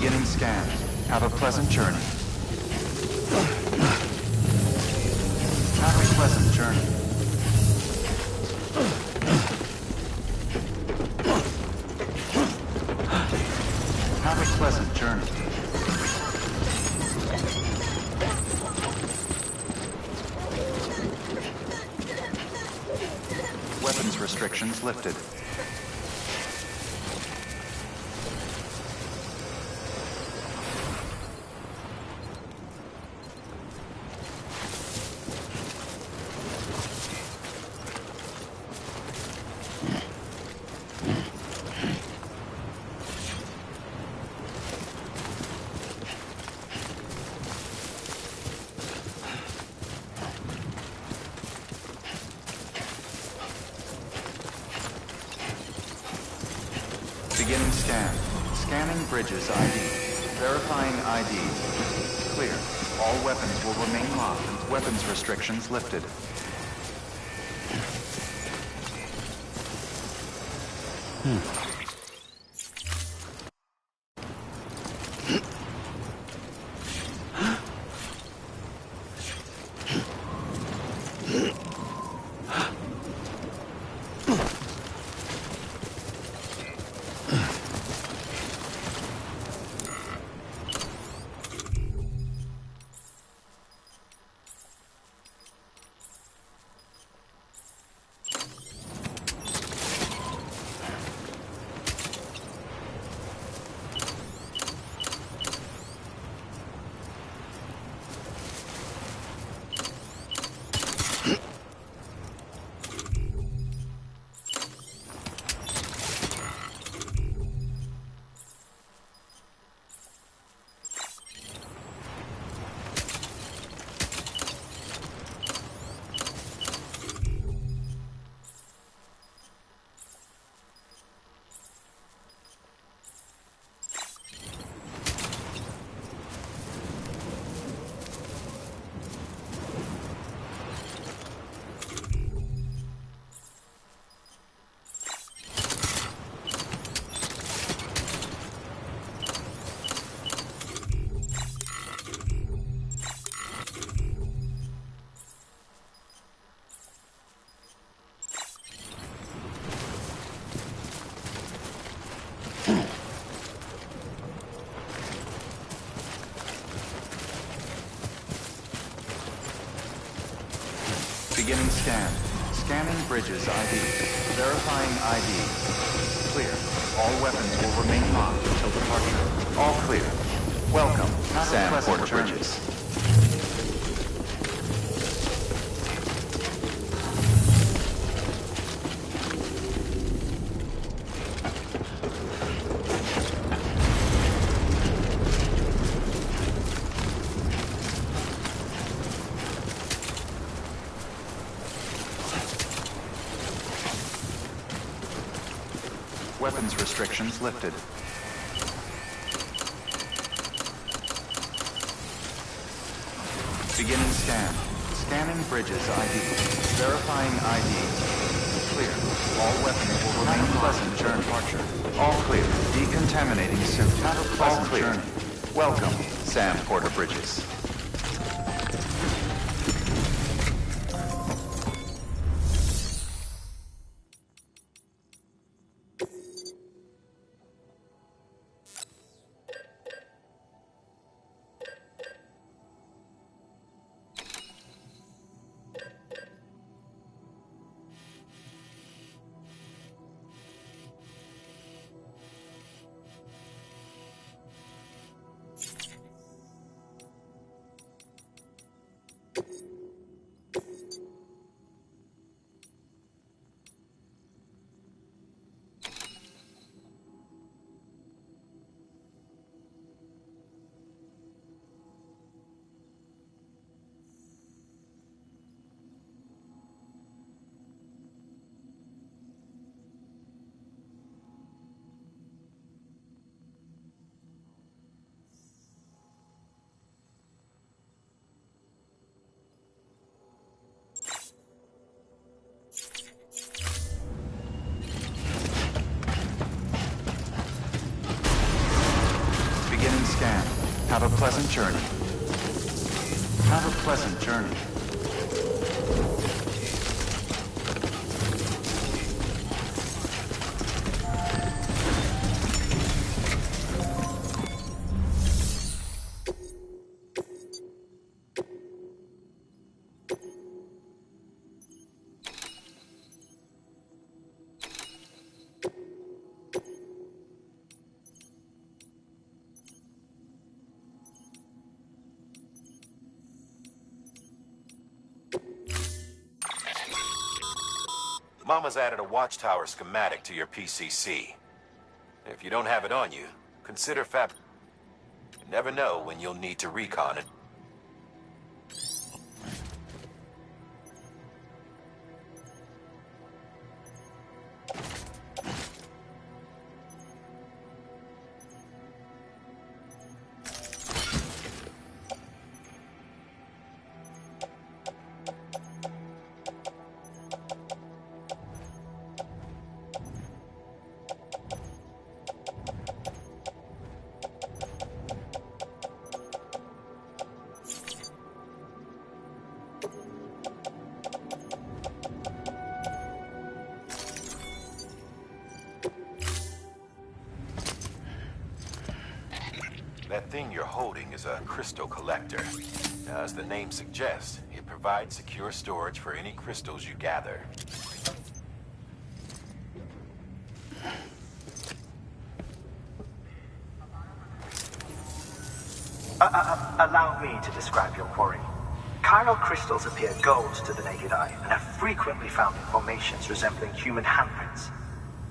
Beginning scan. Have a pleasant journey. Have a pleasant journey. Have a pleasant journey. Weapons restrictions lifted. Beginning scan. Scanning bridges ID. Verifying ID. Clear. All weapons will remain locked and weapons restrictions lifted. Beginning scan. Scanning bridges ID. Verifying ID. Clear. All weapons will remain locked until departure. All clear. Welcome, Sam Porter Bridges. Weapons restrictions lifted. Beginning scan. Scanning bridges ID. Verifying ID. Clear. All weapons will remain pleasant during departure. All clear. Decontaminating suit. Have a pleasant journey. Welcome, Sam Porter Bridges. Have a pleasant journey. Have a pleasant journey. Mama's added a watchtower schematic to your PCC. If you don't have it on you, consider You never know when you'll need to recon it. That thing you're holding is a crystal collector. As the name suggests, it provides secure storage for any crystals you gather. Allow me to describe your quarry. Chiral crystals appear gold to the naked eye and are frequently found in formations resembling human handprints.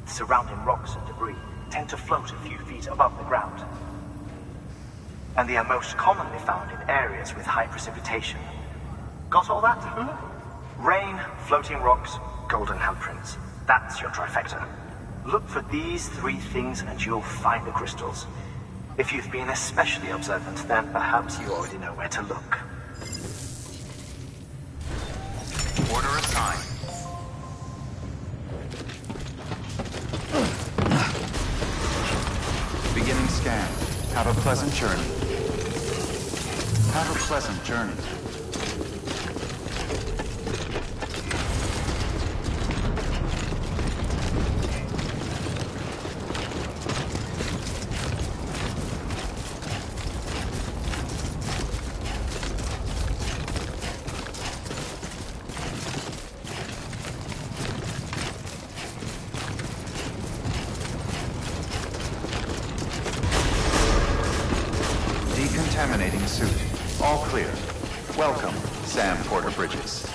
The surrounding rocks and debris tend to float a few feet above the ground. And they are most commonly found in areas with high precipitation. Got all that? Rain, floating rocks, golden handprints. That's your trifecta. Look for these three things and you'll find the crystals. If you've been especially observant, then perhaps you already know where to look. Order assigned. Beginning scan. Have a pleasant journey. Have a pleasant journey. Decontaminating suit. All clear. Welcome, Sam Porter Bridges.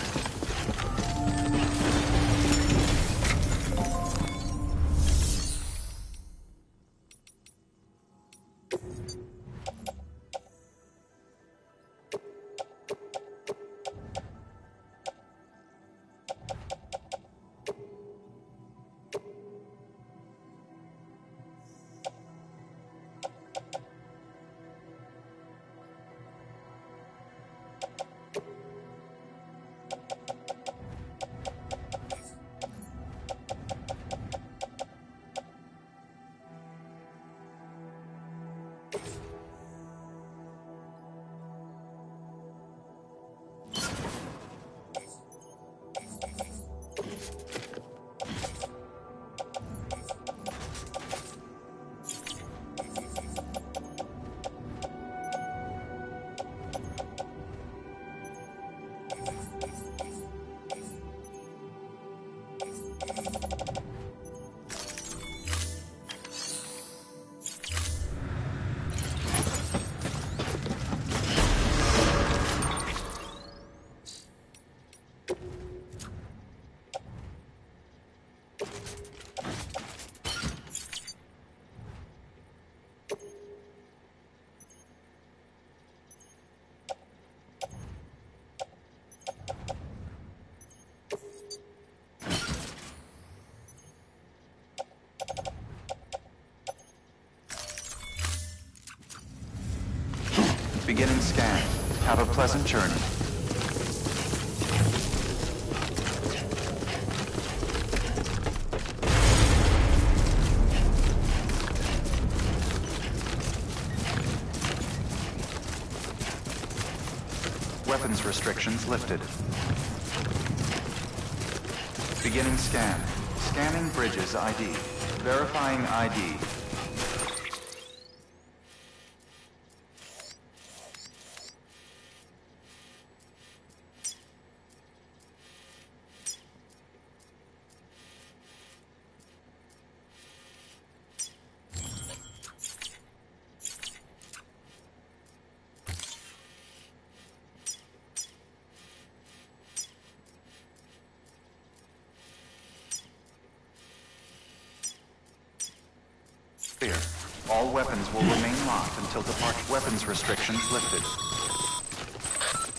Beginning scan. Have a pleasant journey. weapons restrictions lifted. Beginning scan. Scanning bridges ID. Verifying ID. Clear. All weapons will remain locked until departure. Weapons restrictions lifted.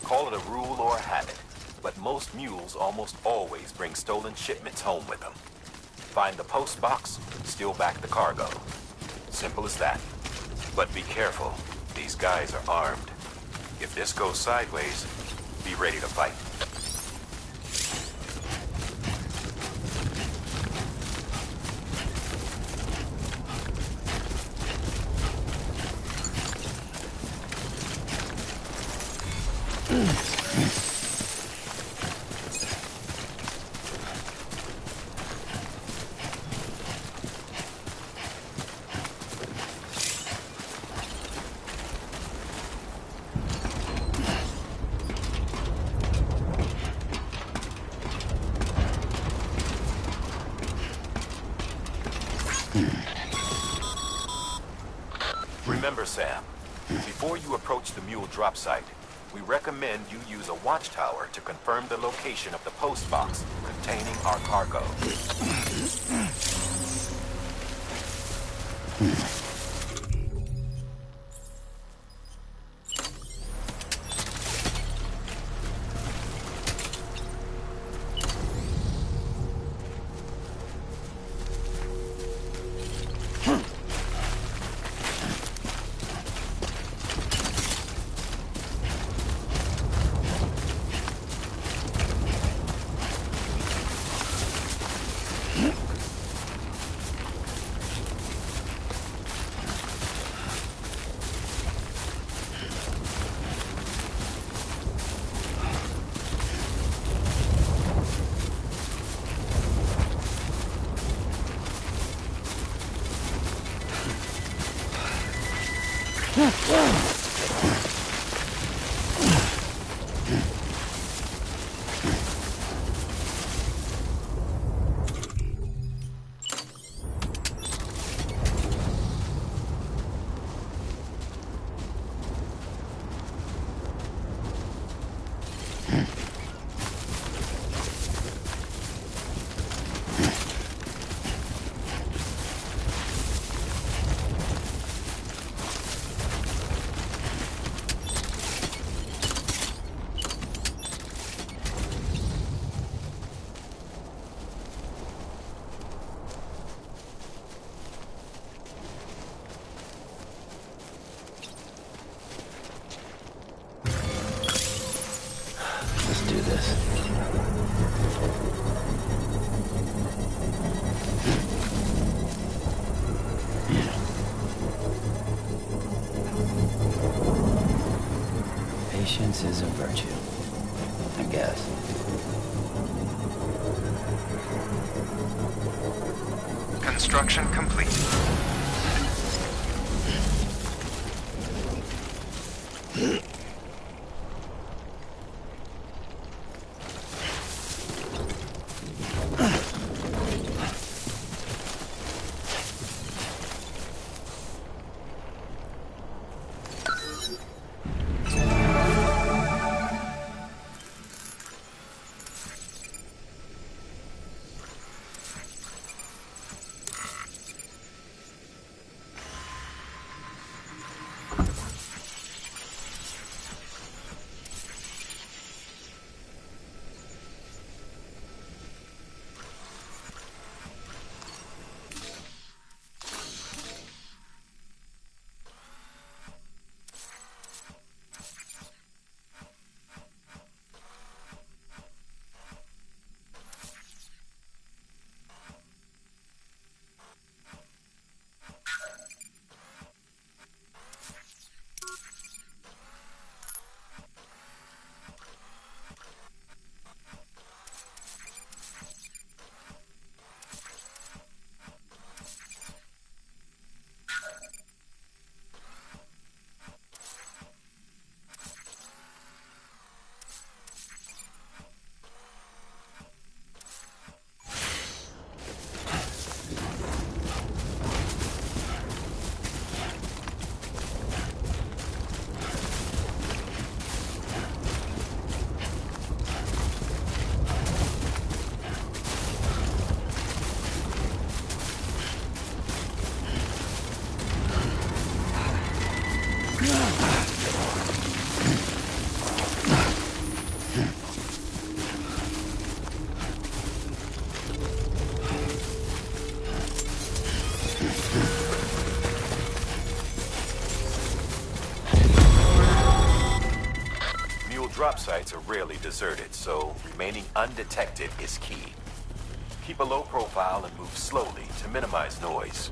Call it a rule or a habit, but most mules almost always bring stolen shipments home with them. Find the post box, steal back the cargo. Simple as that. But be careful. These guys are armed. If this goes sideways, be ready to fight. Remember, Sam, before you approach the mule drop site, we recommend you use a watchtower to confirm the location of the post box containing our cargo. Patience is a virtue, I guess. Construction complete. Drop sites are rarely deserted, so remaining undetected is key. Keep a low profile and move slowly to minimize noise.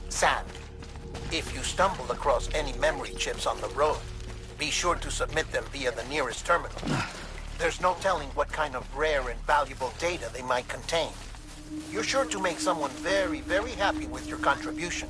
Sam, if you stumble across any memory chips on the road, be sure to submit them via the nearest terminal. There's no telling what kind of rare and valuable data they might contain. You're sure to make someone very, very happy with your contribution.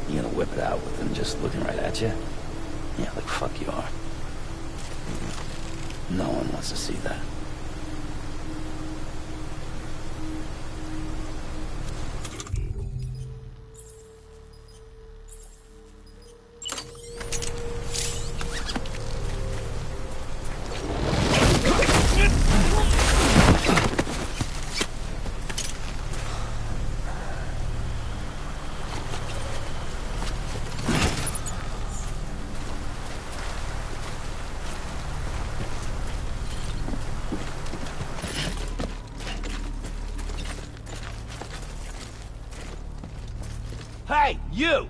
You gonna whip it out with them just looking right at you? Yeah, like fuck you are. No one wants to see that. Hey, you!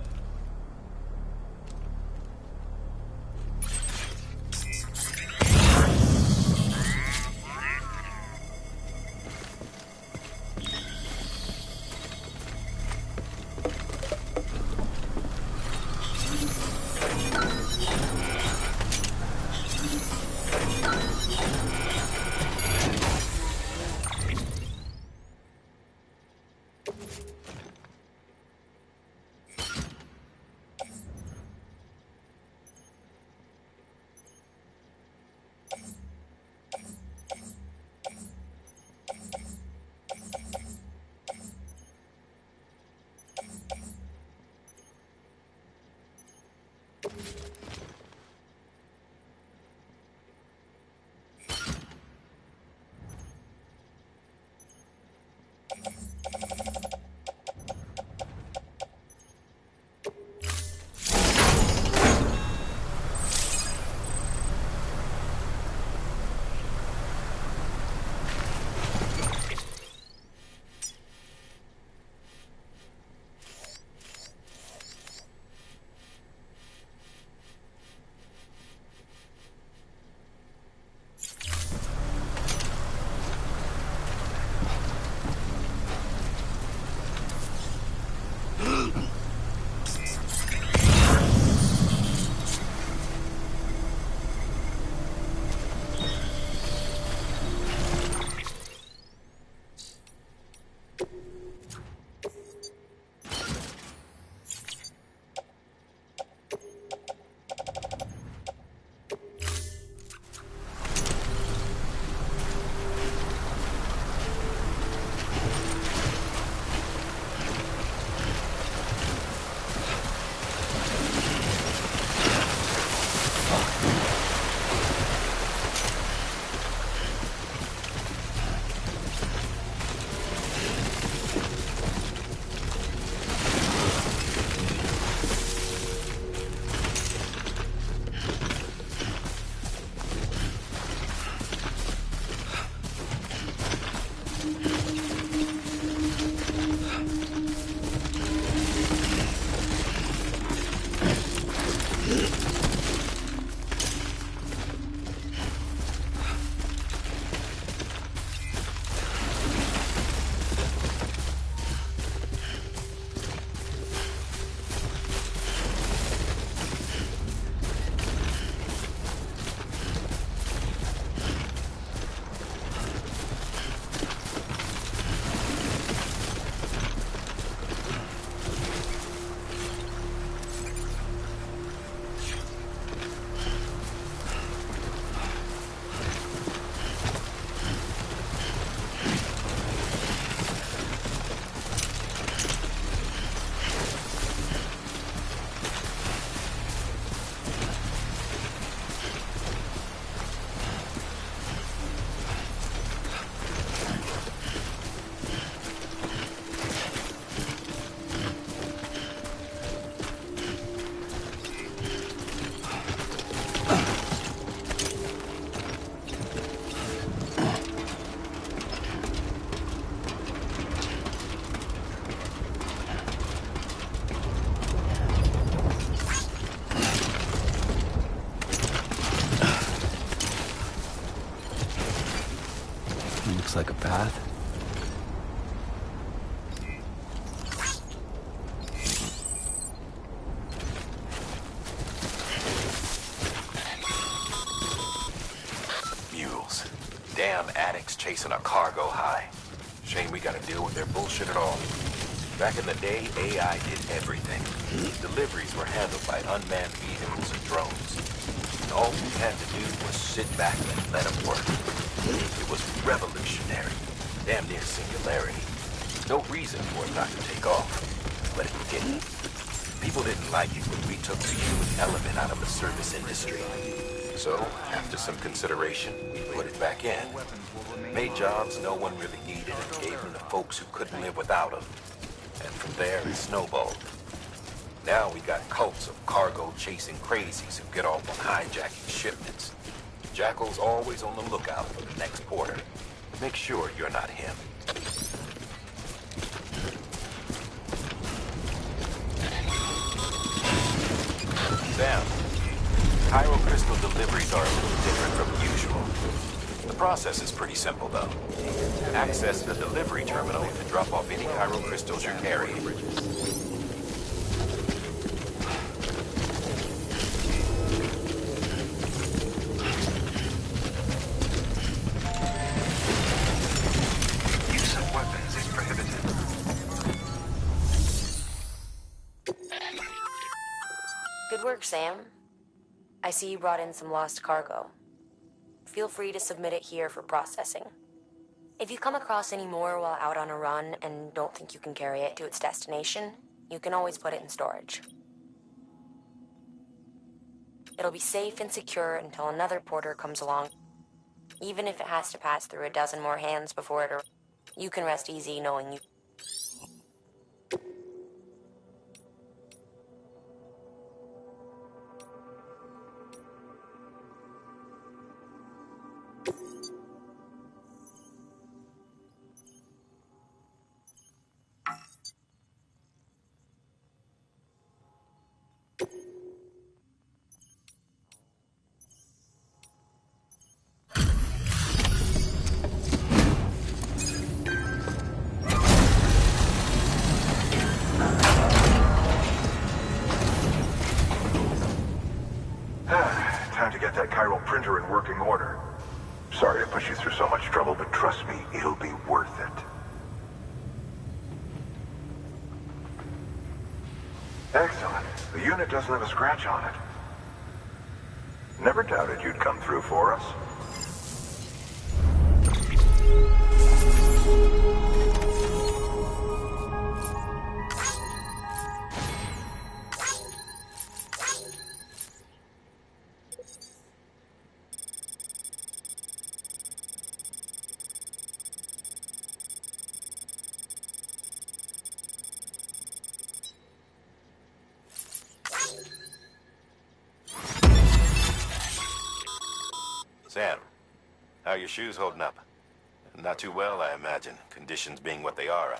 Looks like a path. Mules. Damn addicts chasing a cargo high. Shame we gotta deal with their bullshit at all. Back in the day, AI did everything. Deliveries were handled by unmanned vehicles and drones. And all we had to do was sit back and let them work. It was revolutionary. Damn near singularity. No reason for it not to take off. But it didn't. People didn't like it when we took the human element out of the service industry. So, after some consideration, we put it back in. Made jobs no one really needed and gave them to folks who couldn't live without them. And from there, it snowballed. Now we got cults of cargo-chasing crazies who get off on hijacking shipments. Jackal's always on the lookout for the next porter. Make sure you're not him. Sam, Pyro Crystal deliveries are a little different from usual. The process is pretty simple, though. Access the delivery terminal to drop off any Pyro Crystals you're carrying. Use of weapons is prohibited. Good work, Sam. I see you brought in some lost cargo. Feel free to submit it here for processing. If you come across any more while out on a run and don't think you can carry it to its destination, you can always put it in storage. It'll be safe and secure until another porter comes along. Even if it has to pass through a dozen more hands before it arrives, you can rest easy knowing you... Time to get that chiral printer in working order. Sorry to put you through so much trouble, but trust me, it'll be worth it. Excellent. The unit doesn't have a scratch on it. Never doubted you'd come through for us. Sam, how are your shoes holding up? Not too well, I imagine, conditions being what they are.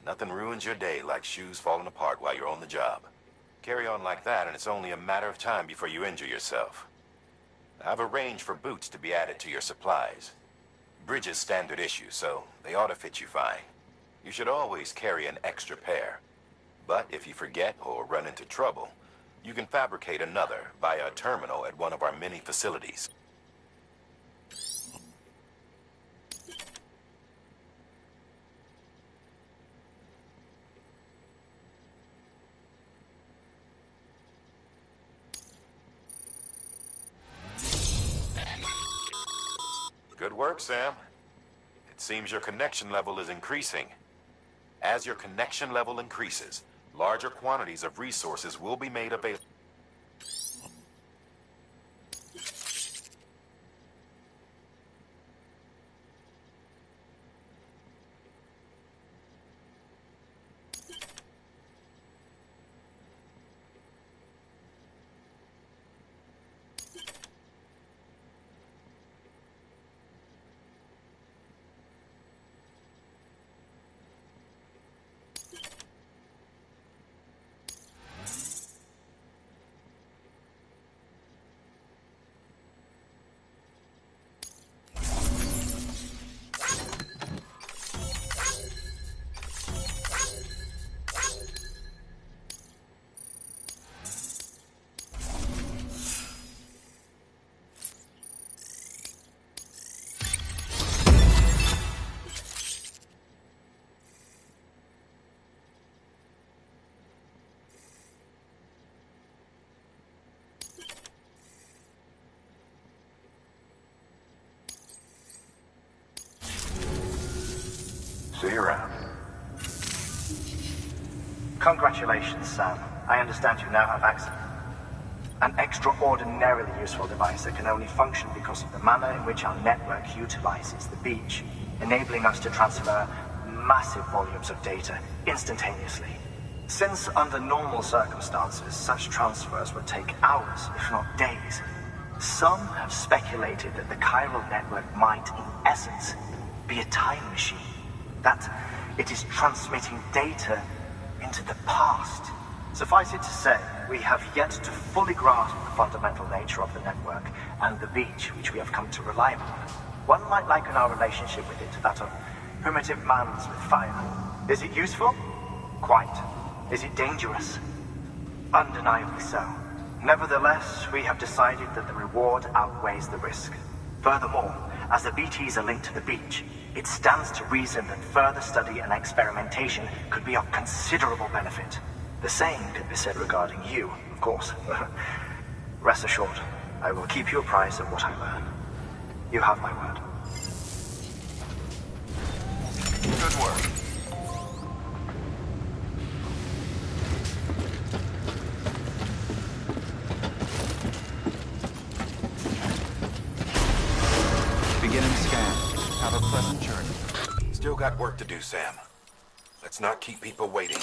Nothing ruins your day like shoes falling apart while you're on the job. Carry on like that, and it's only a matter of time before you injure yourself. I've arranged for boots to be added to your supplies. Bridges standard issue, so they ought to fit you fine. You should always carry an extra pair. But if you forget or run into trouble, you can fabricate another via a terminal at one of our many facilities. Good work, Sam. Seems your connection level is increasing. As your connection level increases, larger quantities of resources will be made available. See you around. Congratulations, Sam. I understand you now have access. An extraordinarily useful device that can only function because of the manner in which our network utilizes the beach, enabling us to transfer massive volumes of data instantaneously. Since under normal circumstances, such transfers would take hours, if not days, some have speculated that the chiral network might, in essence, be a time machine. That it is transmitting data into the past. Suffice it to say, we have yet to fully grasp the fundamental nature of the network and the beach which we have come to rely upon. One might liken our relationship with it to that of primitive mans with fire. Is it useful? Quite. Is it dangerous? Undeniably so. Nevertheless, we have decided that the reward outweighs the risk. Furthermore, as the BTs are linked to the beach, it stands to reason that further study and experimentation could be of considerable benefit. The same could be said regarding you, of course. Rest assured, I will keep you apprised of what I learn. You have my word. Good work. Beginning scan. Have a pleasant journey. Still got work to do, Sam. Let's not keep people waiting.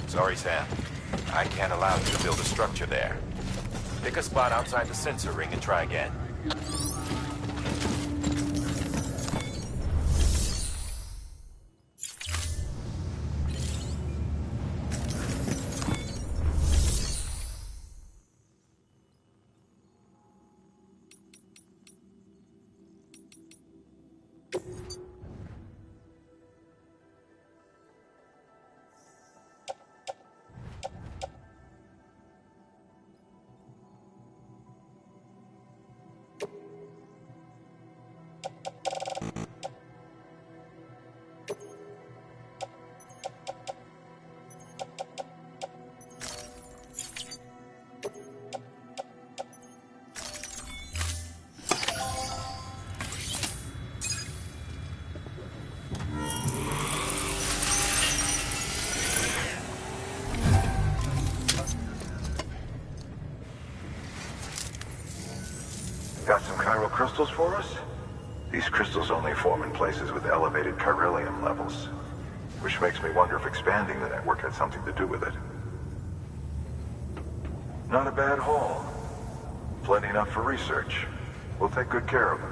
Sorry, Sam. I can't allow you to build a structure there. Pick a spot outside the sensor ring and try again. Got some chiral crystals for us? These crystals only form in places with elevated chiralium levels, which makes me wonder if expanding the network had something to do with it. Not a bad haul. Plenty enough for research. We'll take good care of them.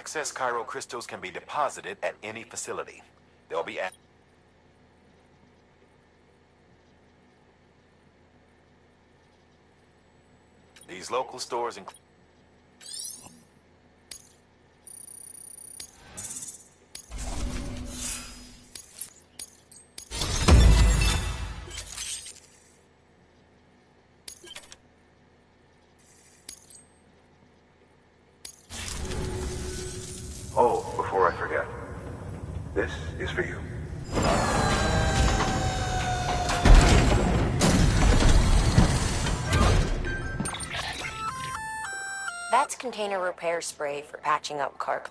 Excess chiral crystals can be deposited at any facility. They'll be at... These local stores include... Oh, before I forget, this is for you. That's container repair spray for patching up cargo.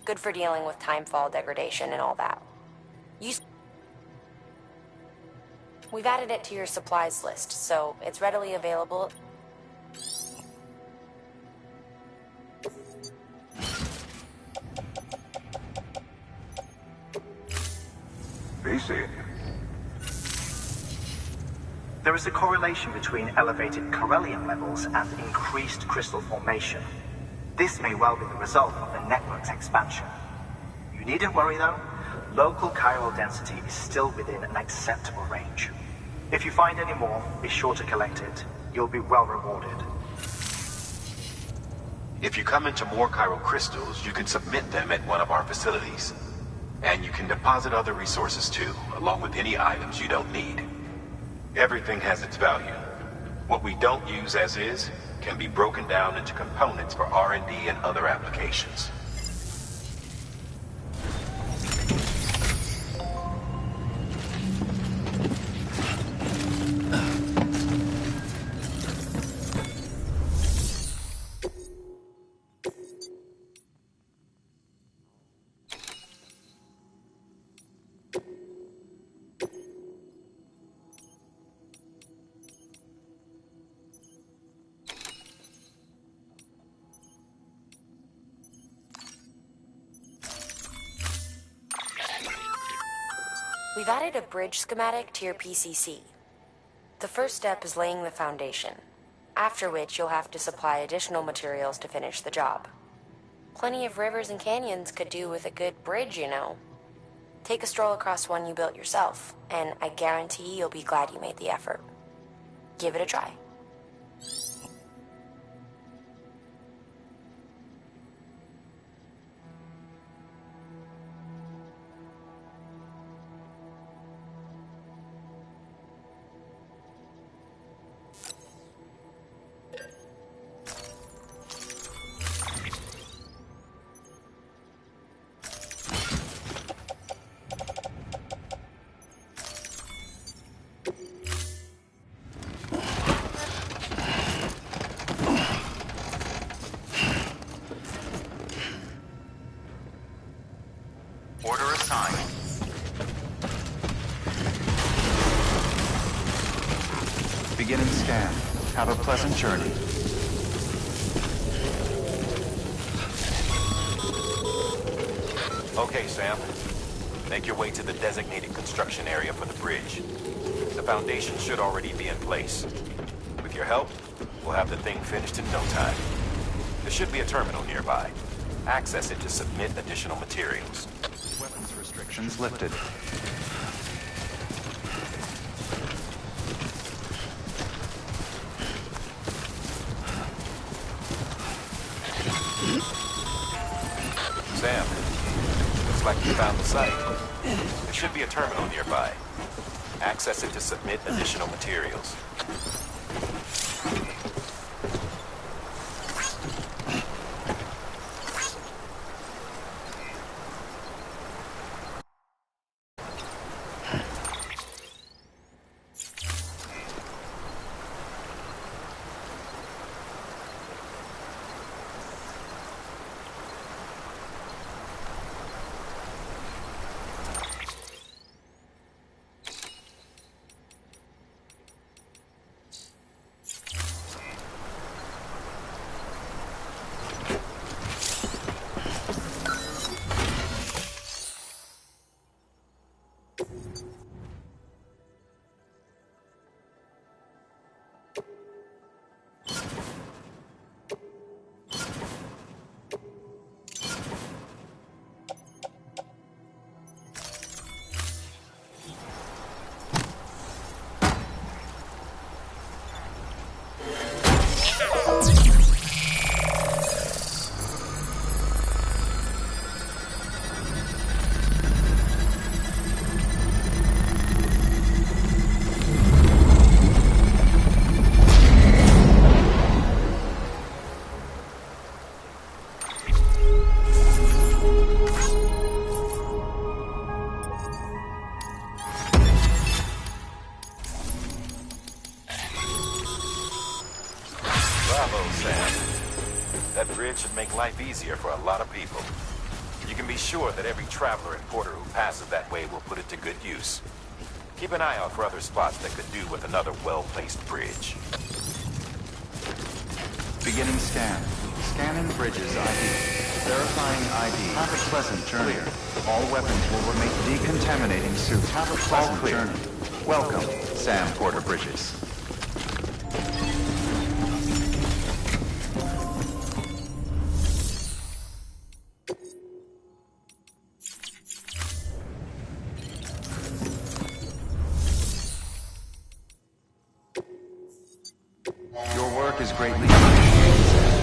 Good for dealing with timefall degradation and all that. We've added it to your supplies list, so it's readily available. VC. There is a correlation between elevated Corellium levels and increased crystal formation. This may well be the result of the network's expansion. You needn't worry though. Local chiral density is still within an acceptable range. If you find any more, be sure to collect it. You'll be well rewarded. If you come into more chiral crystals, you can submit them at one of our facilities. And you can deposit other resources too, along with any items you don't need. Everything has its value. What we don't use as is can be broken down into components for R&D and other applications. We've added a bridge schematic to your PCC. The first step is laying the foundation, after which you'll have to supply additional materials to finish the job. Plenty of rivers and canyons could do with a good bridge, you know. Take a stroll across one you built yourself, and I guarantee you'll be glad you made the effort. Give it a try. Order assigned. Beginning scan. Have a pleasant journey. Okay, Sam. Make your way to the designated construction area for the bridge. The foundation should already be in place. With your help, we'll have the thing finished in no time. There should be a terminal nearby. Access it to submit additional materials. Weapons restrictions lifted. Sam, looks like you found the site. There should be a terminal nearby. Access it to submit additional materials. Bravo, Sam. That bridge should make life easier for a lot of people. You can be sure that every traveler and porter who passes that way will put it to good use. Keep an eye out for other spots that could do with another well-placed bridge. Beginning scan. Scanning bridges ID. Verifying ID. Have a pleasant journey. Clear. All weapons will remain decontaminating suit. Have a pleasant journey. Welcome, Sam Porter Bridges. Your work is greatly appreciated, Sam.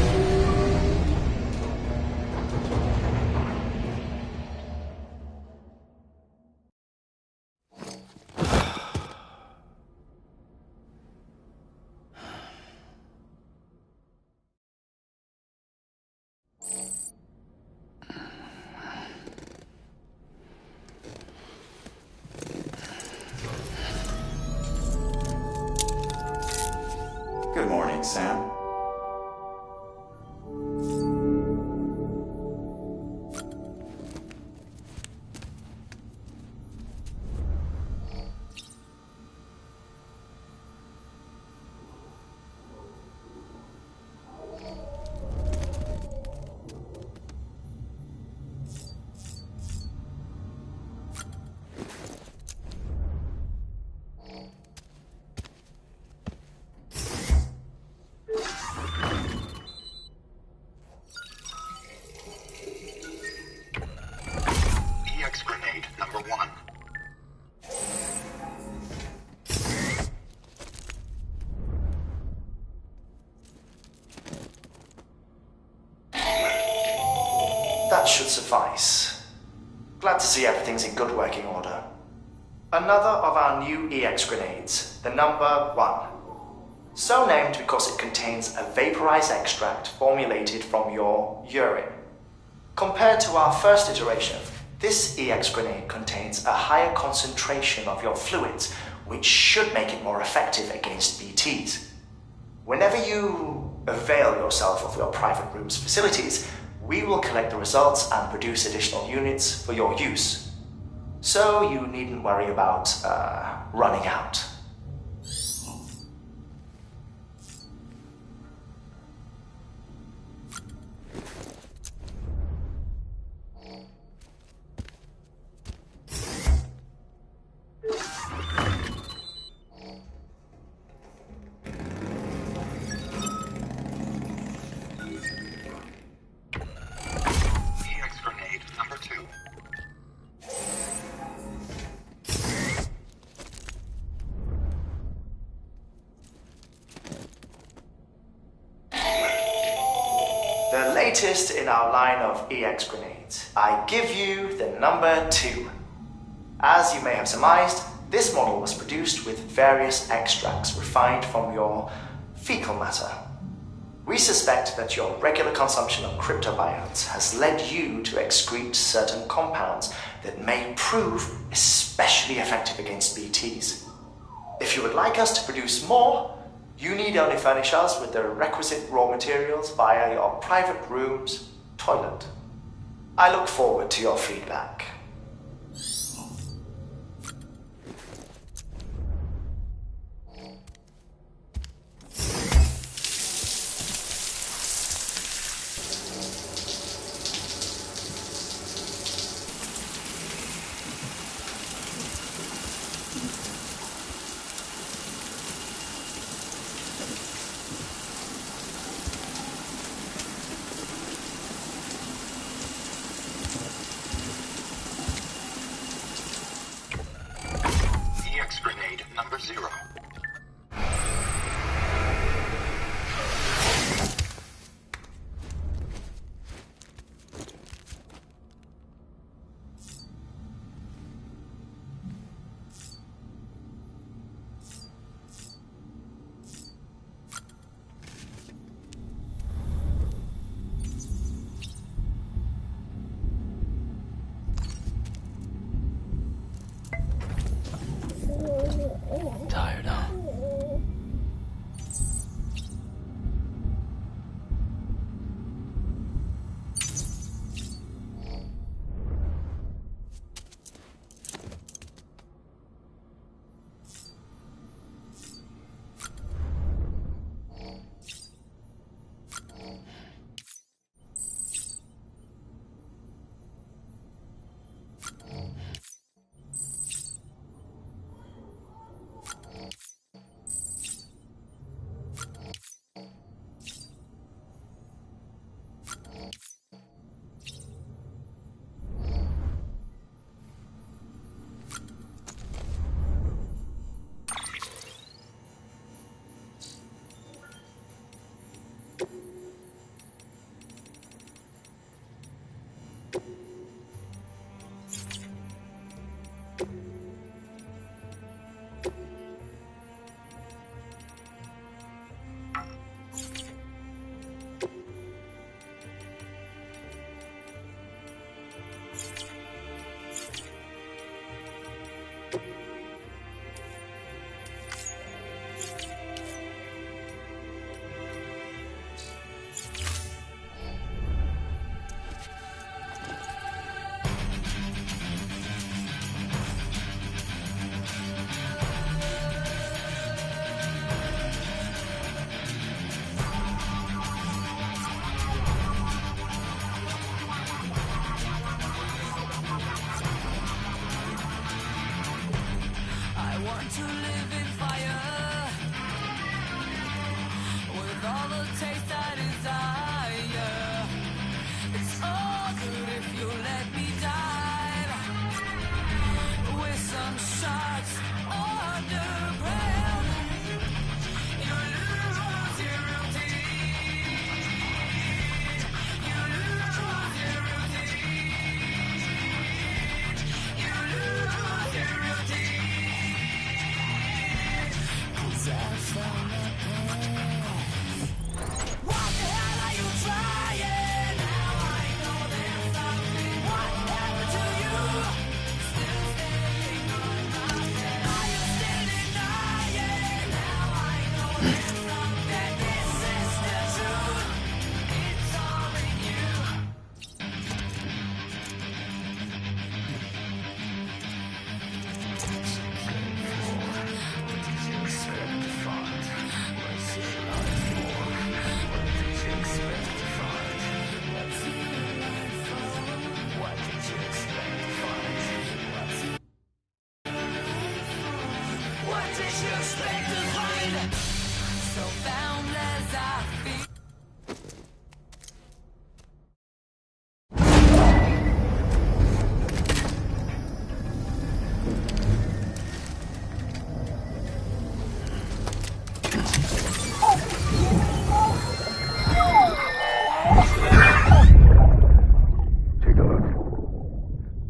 Good morning, Sam. EX grenade number 1. That should suffice. Glad to see everything's in good working order. Another of our new EX grenades, the number 1. So named because it contains a vaporized extract formulated from your urine. Compared to our first iteration, this EX grenade contains a higher concentration of your fluids, which should make it more effective against BTs. Whenever you avail yourself of your private room's facilities, we will collect the results and produce additional units for your use. So you needn't worry about running out. EX grenade number 2. The latest in our line of EX grenades. I give you the number 2. As you may have surmised, this model was produced with various extracts refined from your fecal matter. We suspect that your regular consumption of cryptobiotes has led you to excrete certain compounds that may prove especially effective against BTs. If you would like us to produce more, you need only furnish us with the requisite raw materials via your private room's toilet. I look forward to your feedback. EX grenade number 0. Tired, huh?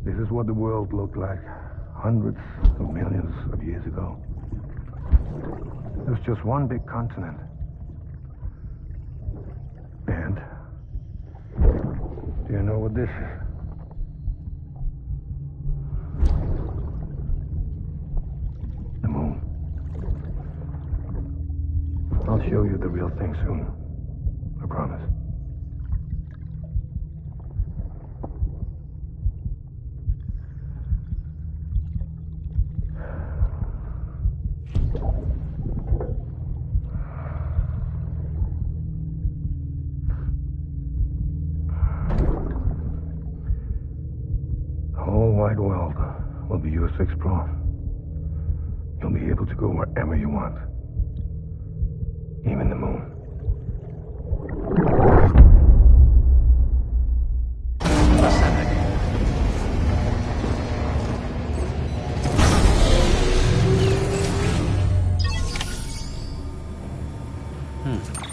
This is what the world looked like hundreds of millions of years ago. There's just one big continent. And do you know what this is? The moon. I'll show you the real thing soon. I promise. The whole wide world will be yours to explore. You'll be able to go wherever you want. Even the moon. Hmm.